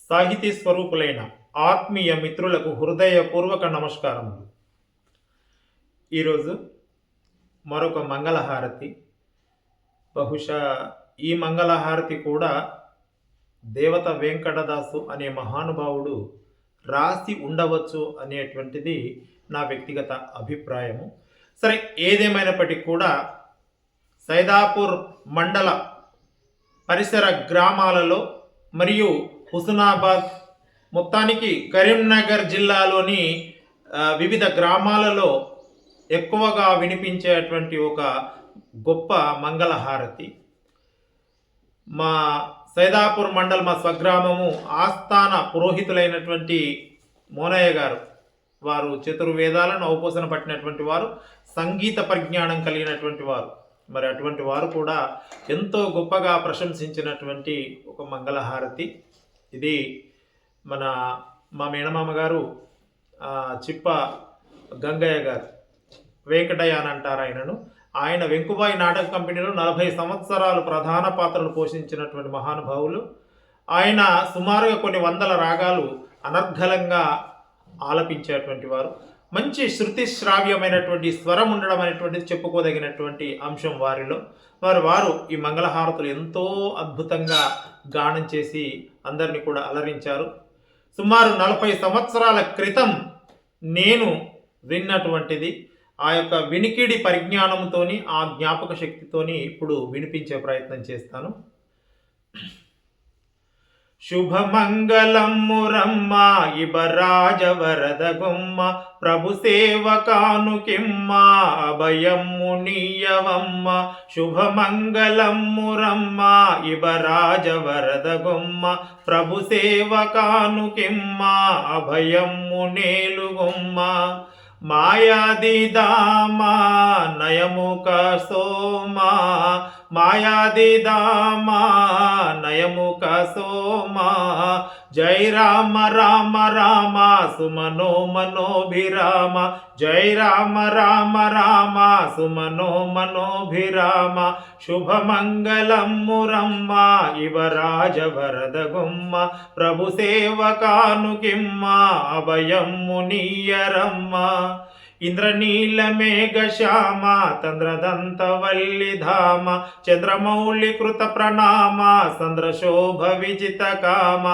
సాహితీ స్వరూపులైన ఆత్మీయ మిత్రులకు హృదయపూర్వక నమస్కారములు. ఈరోజు మరొక మంగళహారతి. బహుశా ఈ మంగళహారతి కూడా దేవత వెంకటదాసు అనే మహానుభావుడు రాసి ఉండవచ్చు అనేటువంటిది నా వ్యక్తిగత అభిప్రాయము. సరే, ఏదేమైనప్పటికీ కూడా సైదాపూర్ మండల పరిసర గ్రామాలలో మరియు హుస్నాబాద్, మొత్తానికి కరీంనగర్ జిల్లాలోని వివిధ గ్రామాలలో ఎక్కువగా వినిపించేటువంటి ఒక గొప్ప మంగళహారతి. మా సైదాపూర్ మండల్, మా స్వగ్రామము, ఆస్థాన పురోహితులైనటువంటి మోనయ్య గారు, వారు చతుర్వేదాలను ఔపోసన పట్టినటువంటి వారు, సంగీత పరిజ్ఞానం కలిగినటువంటి వారు. మరి అటువంటి వారు కూడా ఎంతో గొప్పగా ప్రశంసించినటువంటి ఒక మంగళహారతి ఇది. మా మేనమామ గారు చిప్ప గంగయ్య గారు, వెంకటయ్య అని అంటారు ఆయనను. ఆయన వెంకుబాయి నాటక కంపెనీలో 40 సంవత్సరాలు ప్రధాన పాత్రలు పోషించినటువంటి మహానుభావులు. ఆయన సుమారుగా కొన్ని వందల రాగాలు అనర్గళంగా ఆలపించేటువంటి వారు. మంచి శృతి శ్రావ్యమైనటువంటి స్వరం ఉండడం అనేటువంటిది చెప్పుకోదగినటువంటి అంశం వారిలో. వారు ఈ మంగళహారతులు ఎంతో అద్భుతంగా గానం చేసి అందరినీ కూడా అలరించారు. సుమారు 40 సంవత్సరాల క్రితం నేను విన్నటువంటిది. ఆ యొక్క వినికిడి పరిజ్ఞానంతోని, ఆ జ్ఞాపక శక్తితోని ఇప్పుడు వినిపించే ప్రయత్నం చేస్తాను. శుభమంగళం మురమ్మ ఇబరాజ వరద గుమ్మ, ప్రభు సేవకానుకిమ్మ అభయమ్ము నీయవమ్మ. శుభమంగళం మురమ్మ ఇబరాజ వరద గుమ్మ, ప్రభు సేవకానుకిమ్మ అభయమ్ము నేలుగుమ్మ. మాయాదిదామా నయముక సోమా, మాయాదిదామా నయముక సోమా. జై రామ రామ రామ సుమనో మనోభిరామ, జై రామ రామ రామ సుమనో మనోభిరామ. శుభమంగళం మురమ్మ ఇవరాజ వరద గుమ్మ, ప్రభు సేవకానుకిమ్మ అభయమ్ము నీయరమ్మ. ఇంద్రనీల మేఘ శ్యామ తంద్రదంత వల్లిధామ, చంద్రమౌళికృత ప్రణామ సంద్రశోభ విజిత కామ.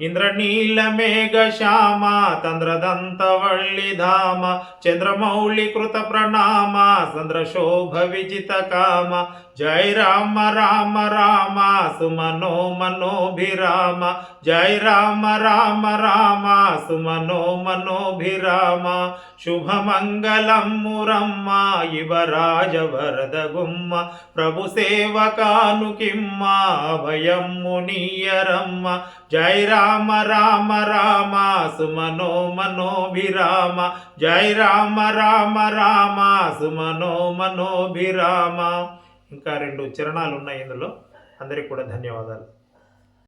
ఇంద్రనీల మేఘ శ్యామ తంద్రదంత వల్లిధామ, చంద్రమౌళికృత ప్రణామ సంద్రశోభ విజిత కామ. జై రామ రామ రామ సుమనో మనోభిరామ, జై రామ రామ రామ సుమనో మనోభిరామ. శుభమంగళం మురమ్మ ఇవరాజ వరద గుమ్మ, ప్రభు సేవకానుకిమ్మ అభయమ్ము నీయరమ్మ. జై రామ రామ రామ సుమనో మనోభిరామ, జై రామ రామ రామ సుమనో మనోభిరామ. ఇంకా 2 చరణాలు ఉన్నాయి ఇందులో. అందరికీ కూడా ధన్యవాదాలు.